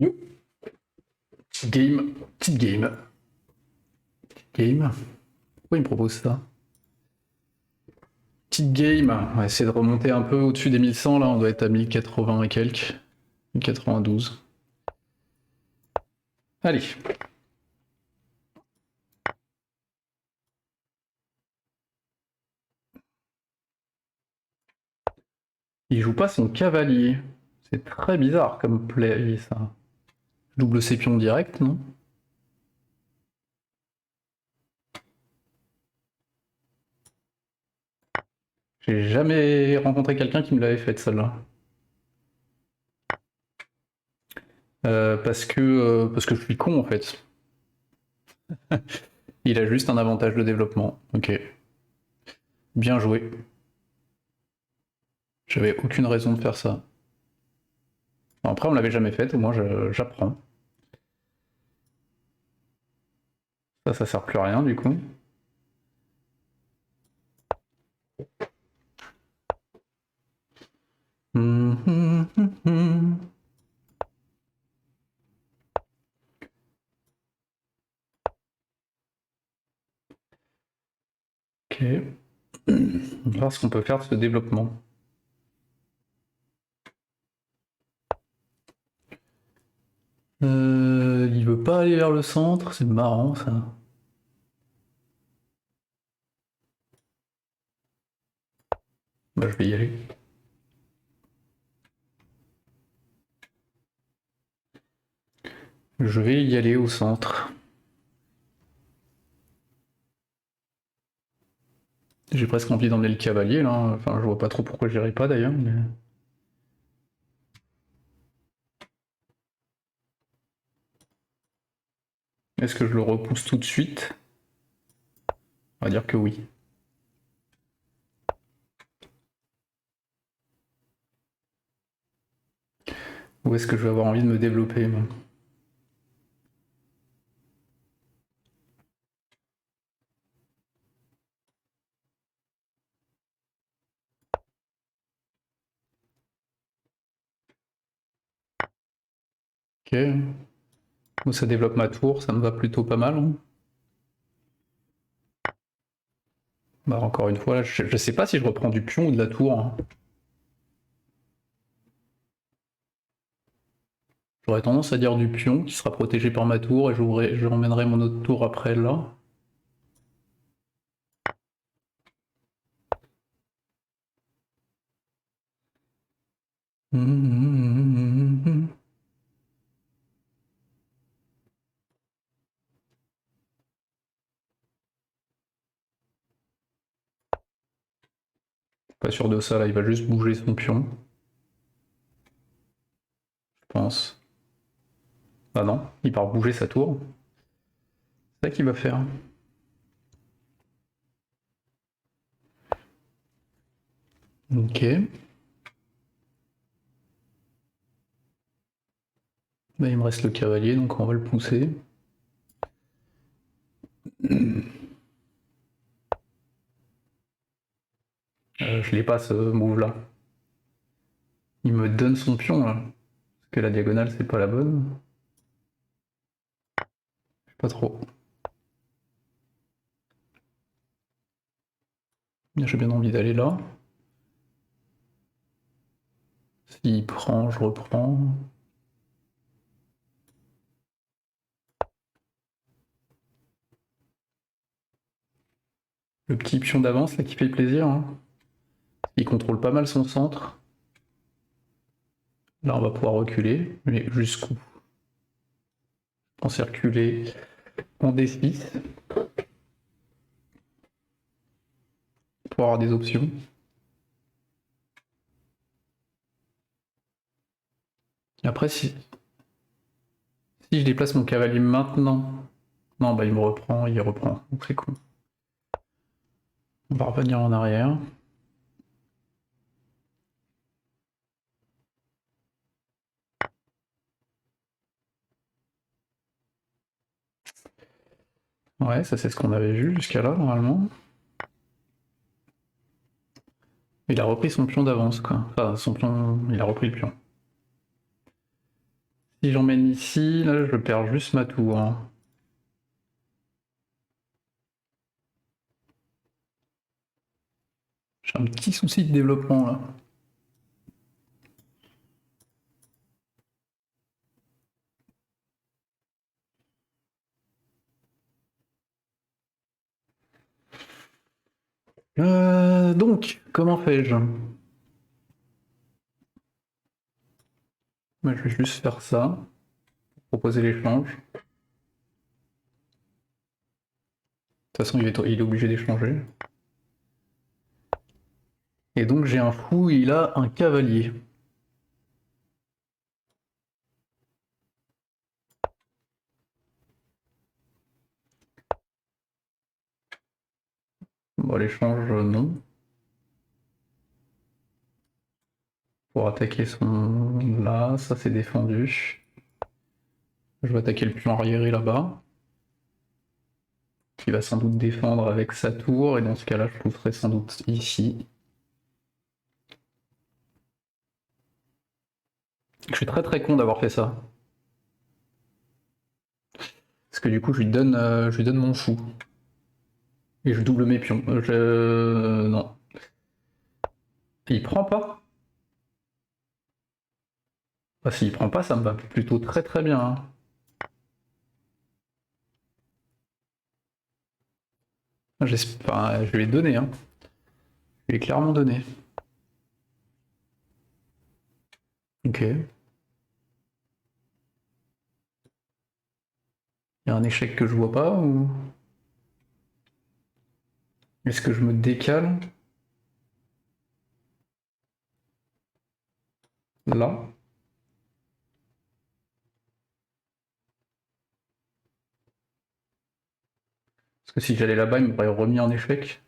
Yo. Petite game, petite game. Game. Pourquoi il me propose ça? Petite game. On va essayer de remonter un peu au-dessus des 1100 là, on doit être à 1080 et quelques. 1092. Allez. Il joue pas son cavalier. C'est très bizarre comme play ça. Double ses pions direct, non? J'ai jamais rencontré quelqu'un qui me l'avait fait celle-là. Parce que je suis con en fait. Il a juste un avantage de développement. Ok. Bien joué. J'avais aucune raison de faire ça. Après, on l'avait jamais fait, au moins j'apprends. Ça sert plus à rien du coup. Ok. On va voir ce qu'on peut faire de ce développement. Il veut pas aller vers le centre, c'est marrant ça. Bah je vais y aller. Je vais y aller au centre. J'ai presque envie d'emmener le cavalier là, enfin je vois pas trop pourquoi j'irai pas d'ailleurs, mais... Est-ce que je le repousse tout de suite? On va dire que oui. Ou est-ce que je vais avoir envie de me développer moi? Ok. Moi ça développe ma tour, ça me va plutôt pas mal. Hein. Bah encore une fois, là, je sais pas si je reprends du pion ou de la tour. Hein. J'aurais tendance à dire du pion qui sera protégé par ma tour et j'emmènerai mon autre tour après là. Pas sûr de ça là, il va juste bouger son pion. Je pense. Ah non, il part bouger sa tour. C'est ça qu'il va faire. Ok. Bah, il me reste le cavalier, donc on va le pousser. Je l'ai pas ce move là. Il me donne son pion là. Parce que la diagonale c'est pas la bonne. Je sais pas trop. J'ai bien envie d'aller là. S'il prend, je reprends. Le petit pion d'avance là qui fait plaisir. Hein. Il contrôle pas mal son centre. Là on va pouvoir reculer, mais jusqu'où? En circuler en D6 pour avoir des options. Après si je déplace mon cavalier maintenant... Non bah il me reprend, il reprend. Donc c'est con. On va revenir en arrière. Ouais, ça c'est ce qu'on avait vu jusqu'à là normalement. Il a repris son pion d'avance quoi. Enfin son pion... Il a repris le pion. Si j'emmène ici, là je perds juste ma tour. Hein. J'ai un petit souci de développement là. Donc, comment fais-je? Moi, je vais juste faire ça, proposer l'échange. De toute façon, il est obligé d'échanger. Et donc, j'ai un fou, il a un cavalier. Bon, l'échange, non. Pour attaquer son... Là, ça c'est défendu. Je vais attaquer le pion arriéré là-bas. Qui va sans doute défendre avec sa tour, et dans ce cas-là, je pousserai sans doute ici. Je suis très très con d'avoir fait ça. Parce que du coup, je lui donne mon fou. Et je double mes pions. Non. Et il prend pas? Ah, s'il prend pas, ça me va plutôt très très bien. Hein. Enfin, je lui ai donné. Hein. Je lui ai clairement donné. Ok. Il y a un échec que je vois pas ou... Est-ce que je me décale? Là? Parce que si j'allais là-bas, il m'aurait remis en échec.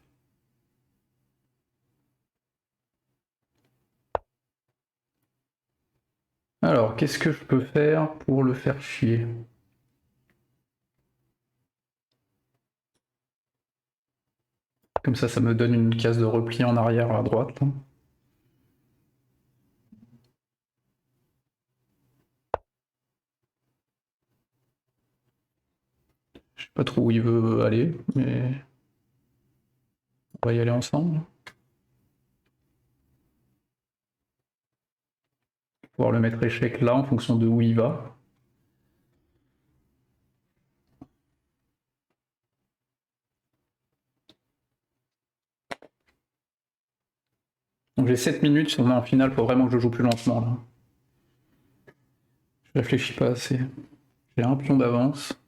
Alors, qu'est-ce que je peux faire pour le faire chier? Comme ça me donne une case de repli en arrière à droite. Là. Je sais pas trop où il veut aller, mais on va y aller ensemble. Pouvoir le mettre échec là en fonction de où il va. Donc j'ai 7 minutes, si on est en finale, faut vraiment que je joue plus lentement là. Je réfléchis pas assez. J'ai un pion d'avance.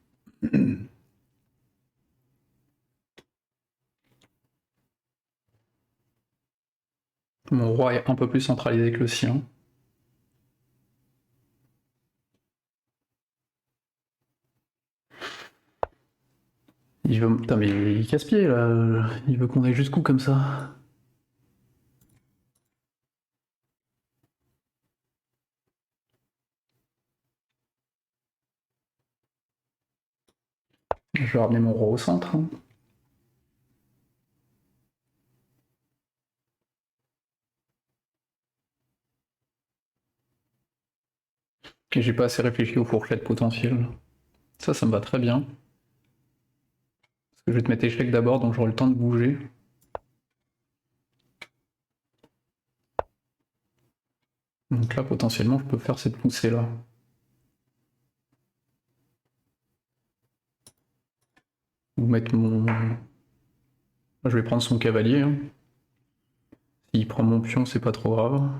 Mon roi est un peu plus centralisé que le sien. Il veut... Putain mais il casse-pied là. Il veut qu'on aille jusqu'où comme ça? Je vais ramener mon roi au centre. Hein. Et j'ai pas assez réfléchi aux fourchettes potentielles. Ça me va très bien. Parce que je vais te mettre échec d'abord, donc j'aurai le temps de bouger. Donc là, potentiellement, je peux faire cette poussée-là. Ou mettre mon... Je vais prendre son cavalier. Hein. S'il prend mon pion, c'est pas trop grave.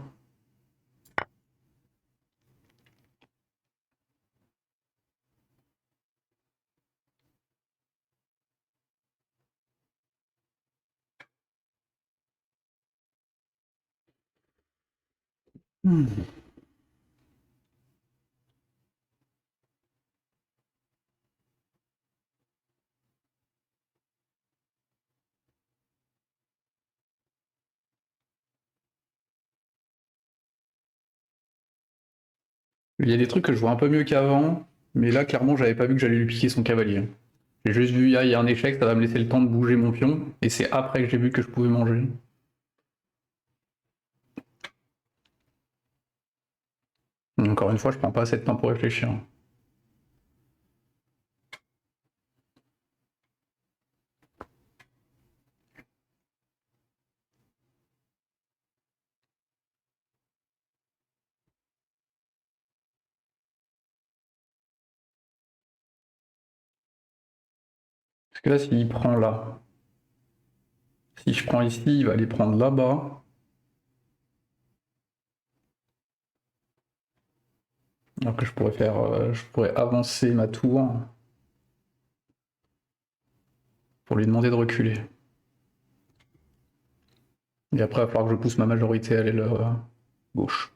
Hmm. Il y a des trucs que je vois un peu mieux qu'avant, mais là, clairement, j'avais pas vu que j'allais lui piquer son cavalier. J'ai juste vu, ah, il y a un échec, ça va me laisser le temps de bouger mon pion, et c'est après que j'ai vu que je pouvais manger. Encore une fois, je prends pas assez de temps pour réfléchir. Parce que là, s'il prend là, si je prends ici, il va les prendre là-bas. Alors que je pourrais faire, je pourrais avancer ma tour pour lui demander de reculer. Et après, il va falloir que je pousse ma majorité à l'aile gauche.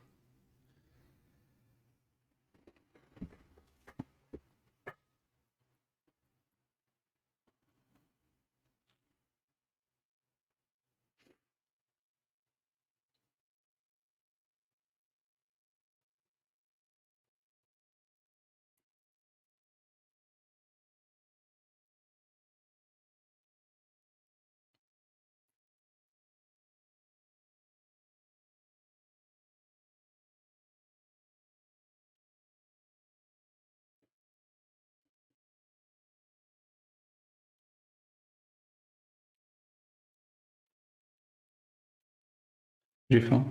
J'ai faim.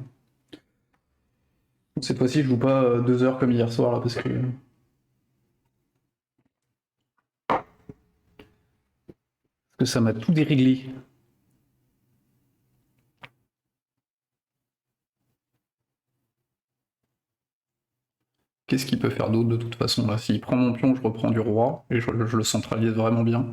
Cette fois-ci, je joue pas 2 heures comme hier soir là parce que ça m'a tout déréglé. Qu'est-ce qu'il peut faire d'autre de toute façon là? S'il prend mon pion, je reprends du roi et je le centralise vraiment bien.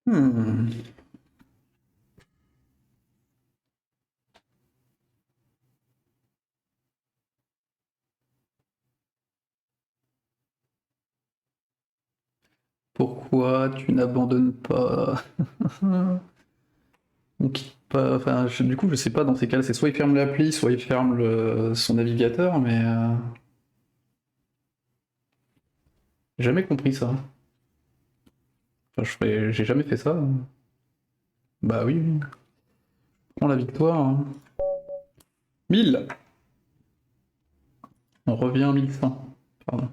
Hmm. Pourquoi tu n'abandonnes pas? On quitte pas. Enfin, du coup, je sais pas dans ces cas-là, c'est soit il ferme l'appli, soit il ferme son navigateur, mais j'ai jamais compris ça. Enfin, j'ai jamais fait ça. Bah oui, oui. Prends la victoire, hein. 1000. On revient à 1100. Pardon.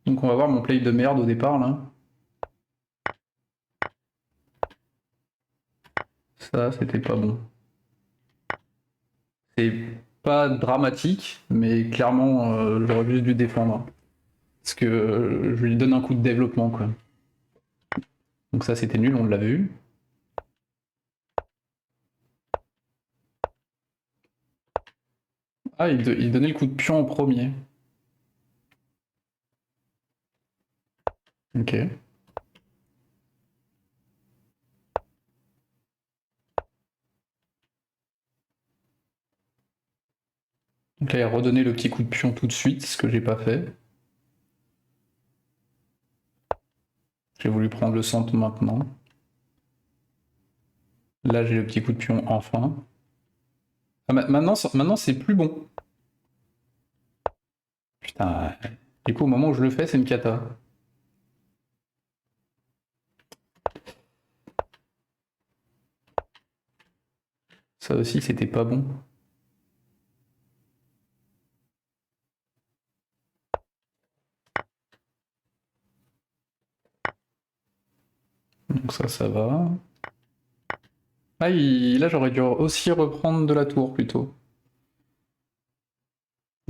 Donc on va voir mon play de merde au départ là. Ça, c'était pas bon. C'est pas dramatique, mais clairement, j'aurais juste dû défendre. Parce que je lui donne un coup de développement, quoi. Donc ça, c'était nul, on l'a vu. Ah, il donnait le coup de pion en premier. Ok. Donc là, il a redonné le petit coup de pion tout de suite, ce que j'ai pas fait. J'ai voulu prendre le centre maintenant. Là, j'ai le petit coup de pion enfin. Ah, maintenant c'est plus bon. Putain. Du coup, au moment où je le fais, c'est une cata. Ça aussi, c'était pas bon. Donc ça va. Ah, là, j'aurais dû aussi reprendre de la tour plutôt.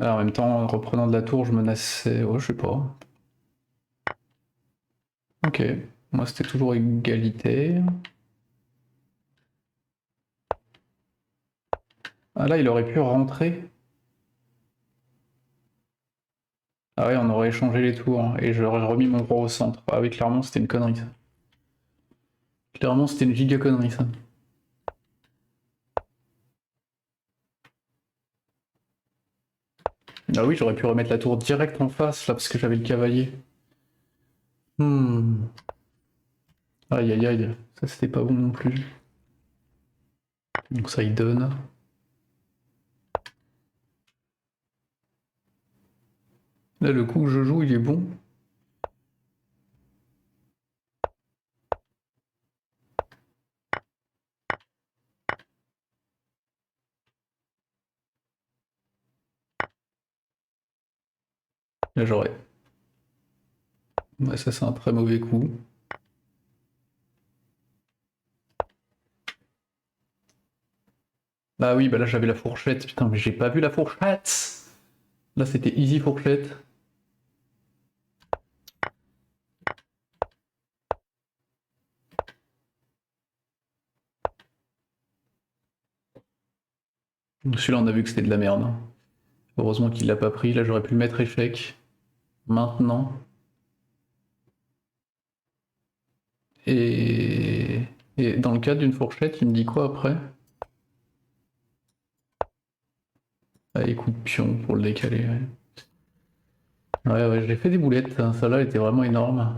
Alors, en même temps, en reprenant de la tour, je menaçais. Oh, je sais pas. Ok. Moi, c'était toujours égalité. Ah, là, il aurait pu rentrer. Ah ouais, on aurait échangé les tours hein, et j'aurais remis mon roi au centre. Ah oui, clairement, c'était une connerie ça. Clairement, c'était une giga connerie ça. Ah oui, j'aurais pu remettre la tour direct en face là parce que j'avais le cavalier. Hmm. Aïe aïe aïe, ça c'était pas bon non plus. Donc ça il donne. Là le coup que je joue il est bon. Là j'aurais. Ouais, ça c'est un très mauvais coup. Bah oui, bah là j'avais la fourchette, putain mais j'ai pas vu la fourchette. Là c'était easy fourchette. Celui-là on a vu que c'était de la merde. Heureusement qu'il l'a pas pris, là j'aurais pu le mettre échec. Maintenant. Et... Et dans le cadre d'une fourchette, il me dit quoi après? Allez, coup de pion pour le décaler. Ouais, ouais, j'ai fait des boulettes, hein. Celle-là était vraiment énorme.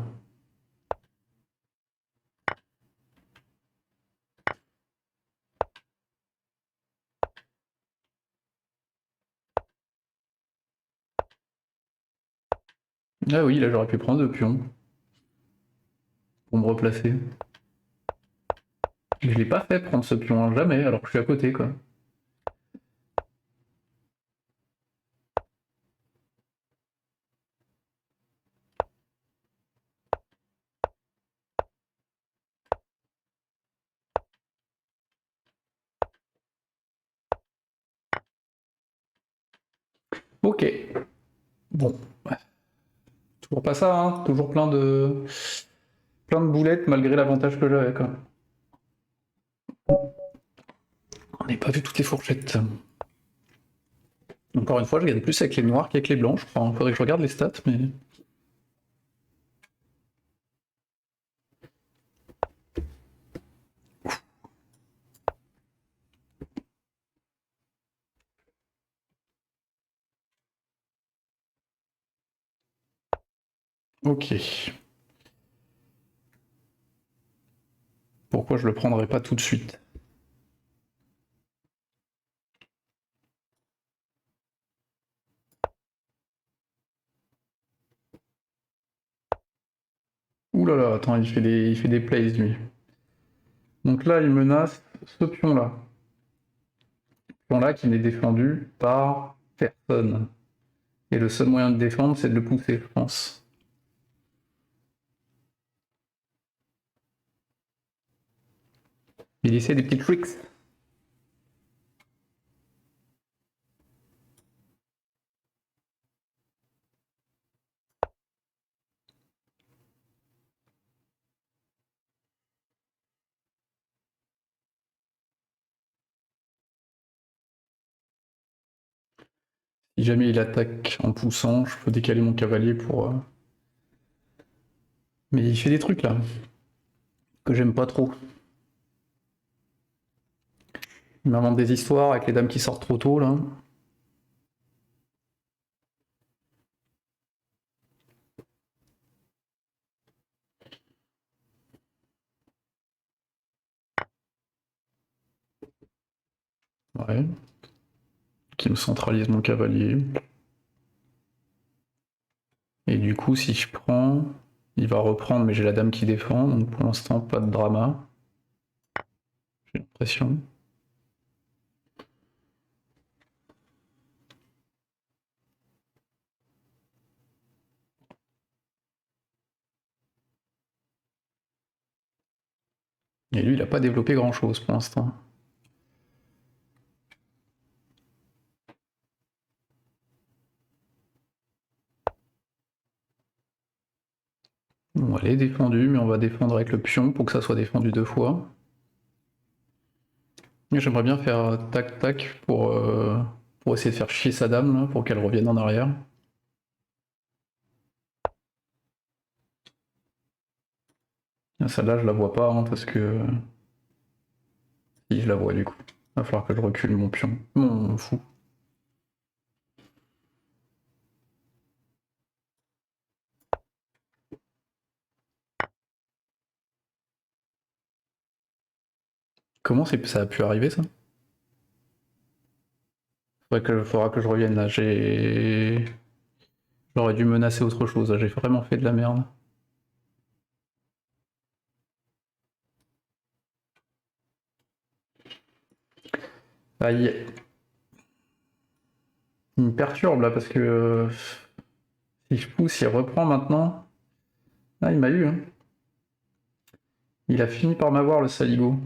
Ah oui, là j'aurais pu prendre deux pions pour me replacer. Je l'ai pas fait prendre ce pion, hein, jamais, alors que je suis à côté quoi. Ok. Bon. Ouais. Toujours pas ça, hein. Toujours plein de boulettes malgré l'avantage que j'avais quoi. On n'a pas vu toutes les fourchettes. Encore une fois, je gagne plus avec les noirs qu'avec les blancs, je crois. Faudrait que je regarde les stats, mais. Ok. Pourquoi je le prendrais pas tout de suite? Ouh là là, attends, il fait des plays lui. Donc là, il menace ce pion-là. Pion-là qui n'est défendu par personne. Et le seul moyen de défendre, c'est de le pousser, je pense. Il essaie des petits tricks. Si jamais il attaque en poussant, je peux décaler mon cavalier pour... Mais il fait des trucs là, que j'aime pas trop. Il m'invente des histoires avec les dames qui sortent trop tôt là. Ouais. Qui me centralise mon cavalier. Et du coup, si je prends, il va reprendre, mais j'ai la dame qui défend, donc pour l'instant, pas de drama. J'ai l'impression. Et lui, il a pas développé grand-chose pour l'instant. Bon, elle est défendue, mais on va défendre avec le pion pour que ça soit défendu deux fois. J'aimerais bien faire tac-tac pour essayer de faire chier sa dame, là, pour qu'elle revienne en arrière. Celle-là, je la vois pas, hein, parce que... Si, je la vois, du coup. Va falloir que je recule mon pion. Mon fou. Comment ça a pu arriver ça? Faudra que je revienne là, J'aurais dû menacer autre chose, là. J'ai vraiment fait de la merde. Aïe. Il me perturbe là parce que si je pousse, il reprend maintenant. Ah, il m'a eu, hein. Il a fini par m'avoir le saligo.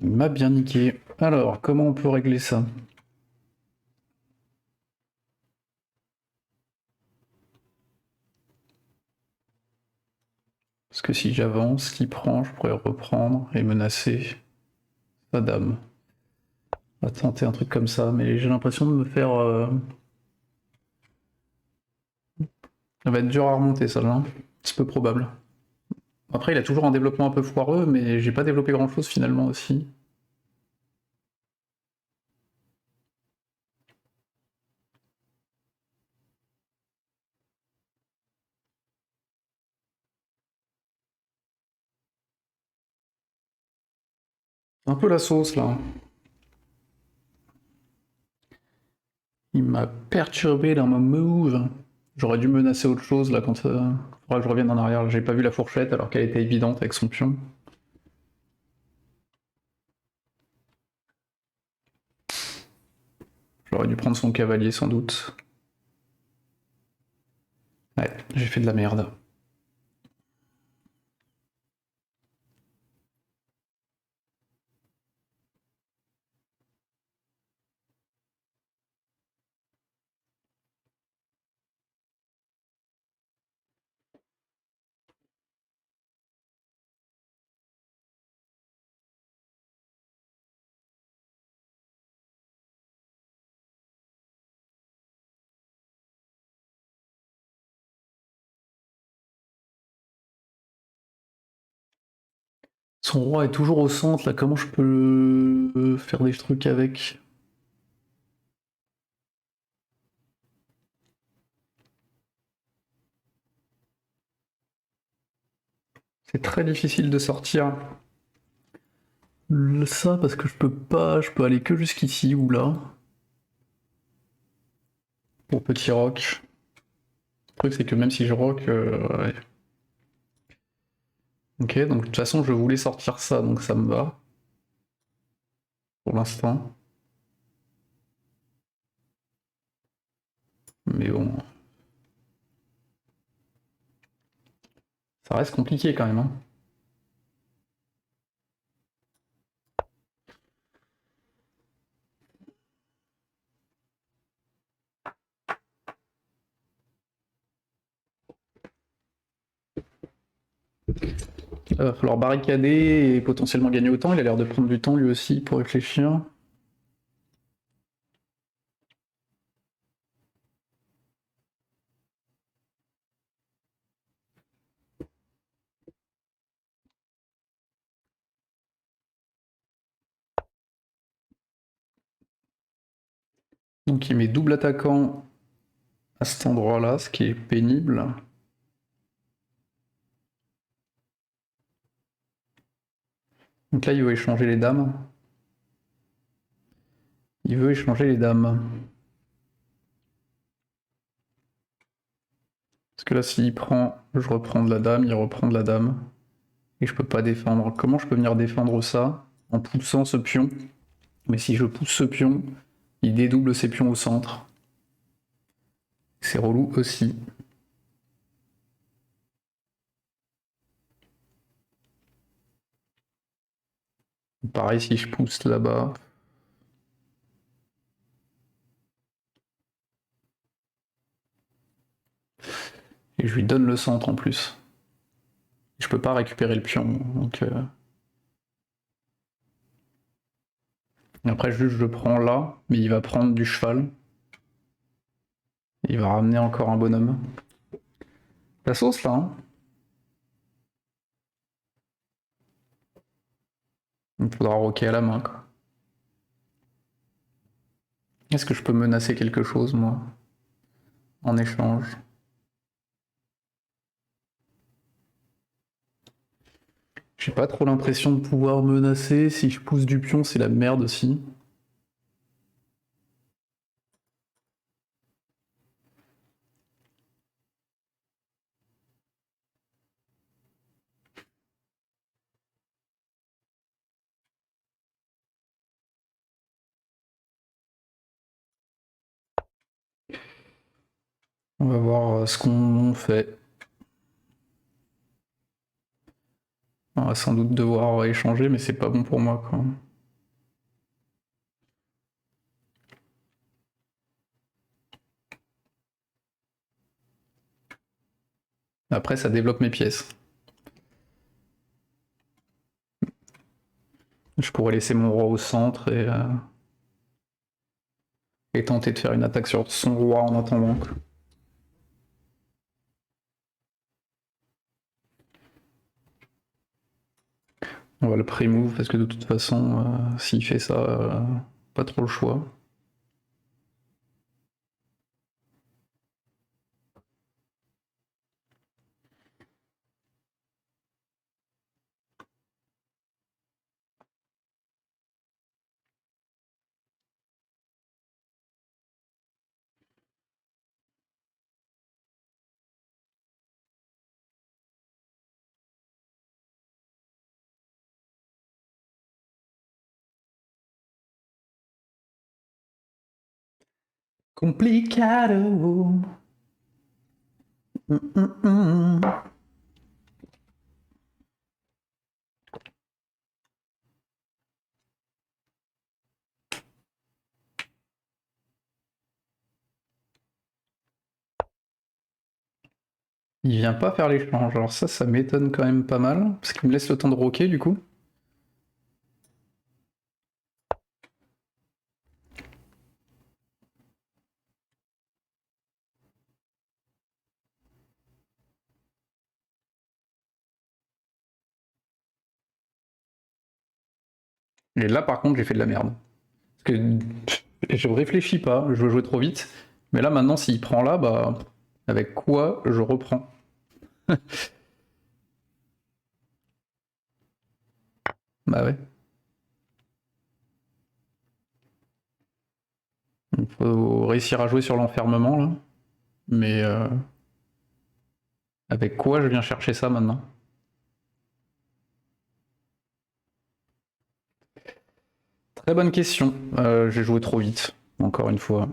Il m'a bien niqué. Alors, comment on peut régler ça? Parce que si j'avance, qu'il prend, je pourrais reprendre et menacer sa dame. On va tenter un truc comme ça, mais j'ai l'impression de me faire... Ça va être dur à remonter, ça, là. C'est peu probable. Après, il a toujours un développement un peu foireux, mais j'ai pas développé grand-chose finalement aussi. Un peu la sauce, là. Il m'a perturbé dans mon move. J'aurais dû menacer autre chose, là, quand... Faudra que je revienne en arrière. J'ai pas vu la fourchette, alors qu'elle était évidente avec son pion. J'aurais dû prendre son cavalier, sans doute. Ouais, j'ai fait de la merde. Son roi est toujours au centre, là, comment je peux faire des trucs avec? C'est très difficile de sortir ça parce que je peux pas, je peux aller que jusqu'ici ou là. Pour petit rock. Le truc c'est que même si je rock, ouais. Ok, donc de toute façon je voulais sortir ça, donc ça me va. Pour l'instant. Mais bon. Ça reste compliqué quand même, hein. Il va falloir barricader et potentiellement gagner autant. Il a l'air de prendre du temps lui aussi pour réfléchir. Donc il met double attaquant à cet endroit-là, ce qui est pénible. Donc là il veut échanger les dames. Il veut échanger les dames. Parce que là s'il prend, je reprends de la dame, il reprend de la dame. Et je peux pas défendre. Comment je peux venir défendre ça? En poussant ce pion. Mais si je pousse ce pion, il dédouble ses pions au centre. C'est relou aussi. Pareil si je pousse là-bas. Et je lui donne le centre en plus. Je peux pas récupérer le pion. Donc après juste je le prends là, mais il va prendre du cheval. Il va ramener encore un bonhomme. La sauce là, hein. Il faudra roquer à la main quoi. Est-ce que je peux menacer quelque chose moi? En échange. J'ai pas trop l'impression de pouvoir menacer. Si je pousse du pion, c'est la merde aussi. On va voir ce qu'on fait. On va sans doute devoir échanger, mais c'est pas bon pour moi, quoi. Après, ça développe mes pièces. Je pourrais laisser mon roi au centre et tenter de faire une attaque sur son roi en attendant, quoi. On va le pré-move parce que de toute façon, s'il fait ça, pas trop le choix. Complicado. Il vient pas faire l'échange. Alors ça m'étonne quand même pas mal. Parce qu'il me laisse le temps de roquer du coup. Et là par contre j'ai fait de la merde. Parce que je réfléchis pas, je veux jouer trop vite. Mais là maintenant s'il prend là, bah avec quoi je reprends? Bah ouais. Il faut réussir à jouer sur l'enfermement là. Mais avec quoi je viens chercher ça maintenant? Très bonne question. J'ai joué trop vite, encore une fois.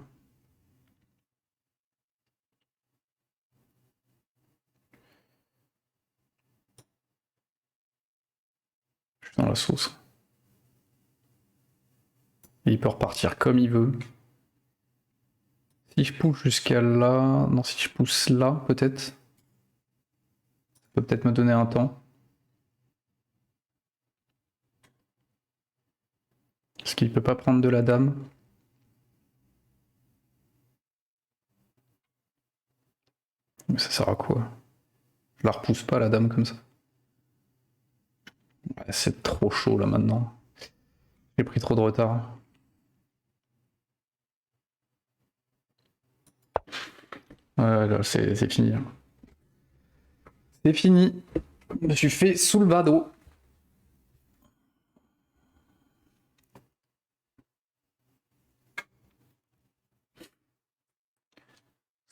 Je suis dans la sauce. Et il peut repartir comme il veut. Si je pousse jusqu'à là... Non, si je pousse là, peut-être. Ça peut peut-être me donner un temps. Parce qu'il peut pas prendre de la dame. Mais ça sert à quoi? Je la repousse pas, la dame, comme ça. Ouais, c'est trop chaud, là, maintenant. J'ai pris trop de retard. Ouais, là, c'est fini. C'est fini. Je me suis fait sous le vado.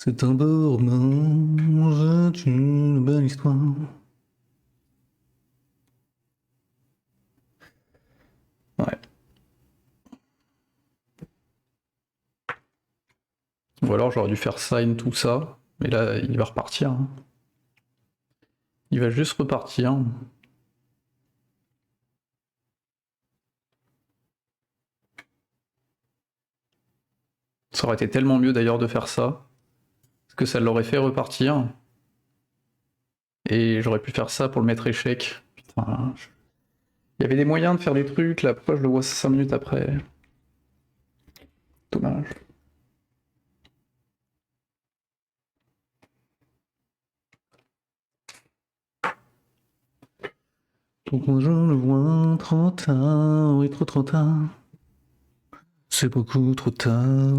C'est un beau roman, c'est une belle histoire. Ouais. Ou alors j'aurais dû faire sign tout ça, mais là il va repartir. Il va juste repartir. Ça aurait été tellement mieux d'ailleurs de faire ça, parce que ça l'aurait fait repartir. Et j'aurais pu faire ça pour le mettre échec. Putain, il y avait des moyens de faire des trucs là, pourquoi je le vois 5 minutes après? Dommage. Pourquoi je le vois trop tard, oui trop tard. C'est beaucoup trop tard,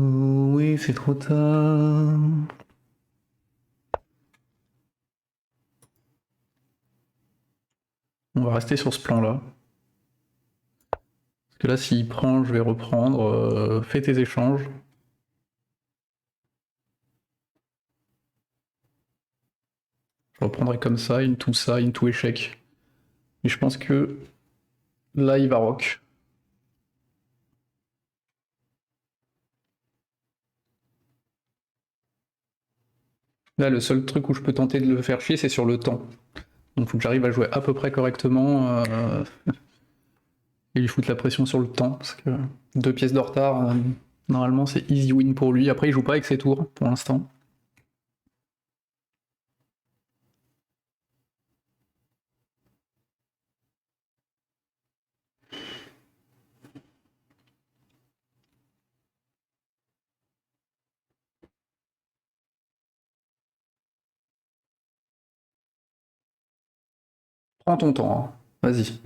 oui c'est trop tard. On va rester sur ce plan-là. Parce que là, s'il prend, je vais reprendre. Fais tes échanges. Je reprendrai comme ça, into échec. Et je pense que là, il va rock. Là, le seul truc où je peux tenter de le faire chier, c'est sur le temps. Donc faut que j'arrive à jouer à peu près correctement et lui foutre la pression sur le temps. Parce que 2 pièces de retard, normalement c'est easy win pour lui. Après il joue pas avec ses tours pour l'instant. Prends ton temps, hein. Vas-y.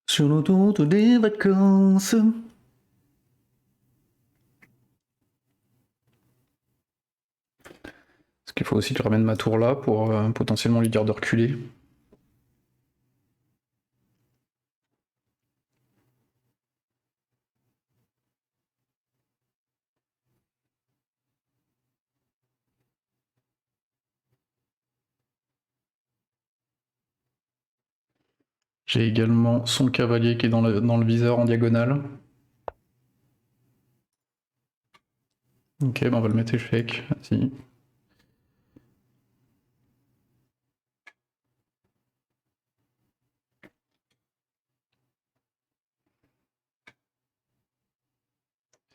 Sur l'autoroute des vacances. Parce qu'il faut aussi que je ramène ma tour là pour potentiellement lui dire de reculer. J'ai également son cavalier qui est dans le viseur en diagonale. Ok, ben on va le mettre échec. Vas-y.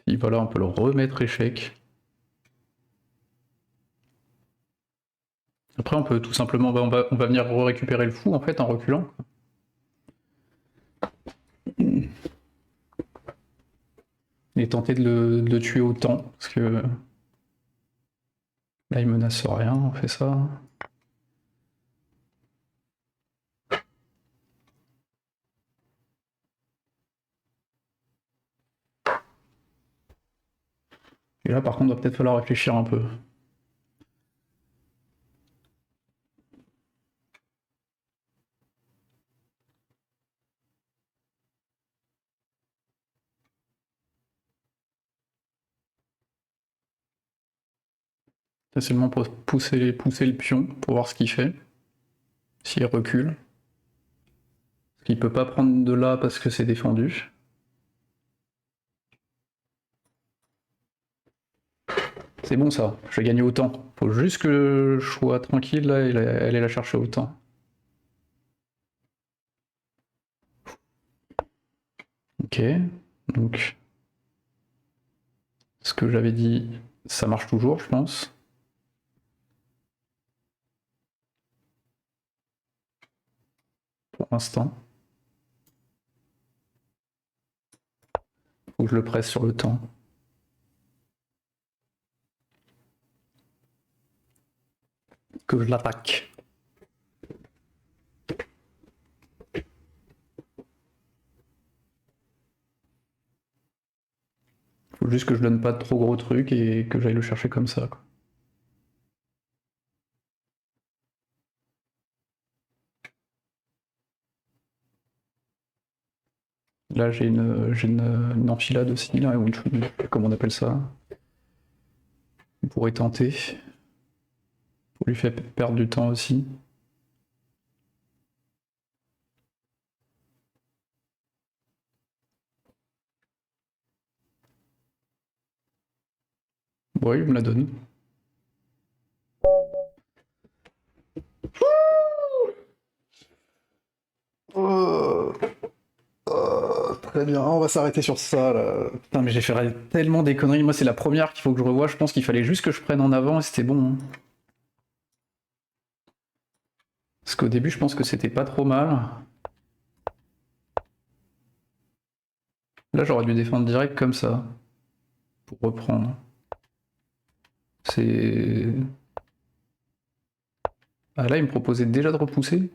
Si voilà, on peut le remettre échec. Après, on peut tout simplement, on va venir récupérer le fou en fait en reculant. Et tenter de le tuer au temps, parce que là il menace rien, on fait ça. Et là par contre, il va peut-être falloir réfléchir un peu. Facilement pour pousser le pion pour voir ce qu'il fait. S'il recule. Parce qu'il peut pas prendre de là parce que c'est défendu. C'est bon ça, je vais gagner autant. Faut juste que je sois tranquille là et aller la chercher autant. Ok, donc ce que j'avais dit, ça marche toujours, je pense. Pour l'instant. Faut que je le presse sur le temps. Que je l'attaque. Faut juste que je donne pas de trop gros trucs et que j'aille le chercher comme ça, quoi. Là, j'ai une enfilade aussi, là, ou comment on appelle ça. On pourrait tenter. Pour lui faire perdre du temps aussi. Bon, il me la donne. Très bien, on va s'arrêter sur ça là. Putain, mais j'ai fait tellement des conneries. Moi, c'est la première qu'il faut que je revoie. Je pense qu'il fallait juste que je prenne en avant et c'était bon, hein. Parce qu'au début, je pense que c'était pas trop mal. Là, j'aurais dû défendre direct comme ça. Pour reprendre. C'est... Ah là, il me proposait déjà de repousser.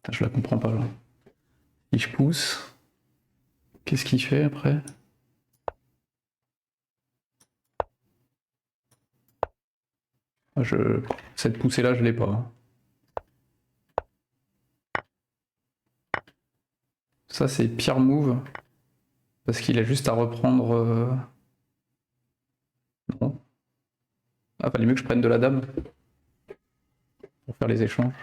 Putain, je la comprends pas là. Si je pousse, qu'est-ce qu'il fait après? Ah, cette poussée là, je l'ai pas. Ça, c'est pire move. Parce qu'il a juste à reprendre... Non. Ah, fallait mieux que je prenne de la dame. Pour faire les échanges.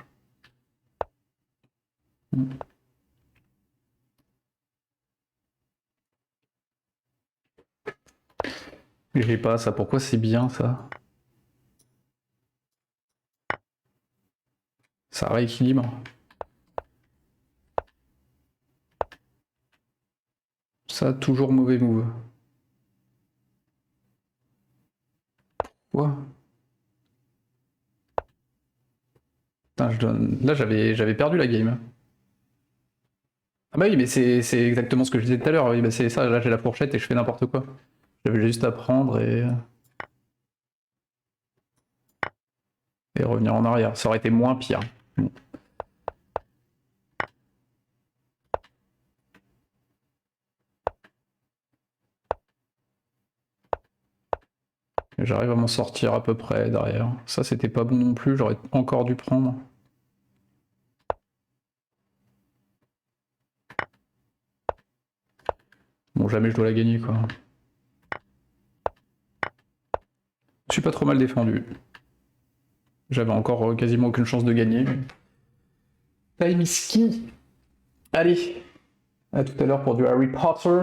J'ai pas ça, pourquoi c'est bien ça? Ça rééquilibre. Ça, toujours mauvais move. Quoi? Putain, là, j'avais perdu la game. Ah bah oui, mais c'est exactement ce que je disais tout à l'heure. Oui, bah c'est ça, là j'ai la fourchette et je fais n'importe quoi. J'avais juste à prendre et revenir en arrière. Ça aurait été moins pire. Bon. J'arrive à m'en sortir à peu près derrière. Ça, c'était pas bon non plus, j'aurais encore dû prendre. Bon, jamais je dois la gagner, quoi. Je suis pas trop mal défendu. J'avais encore quasiment aucune chance de gagner. Time is key. Allez, à tout à l'heure pour du Harry Potter.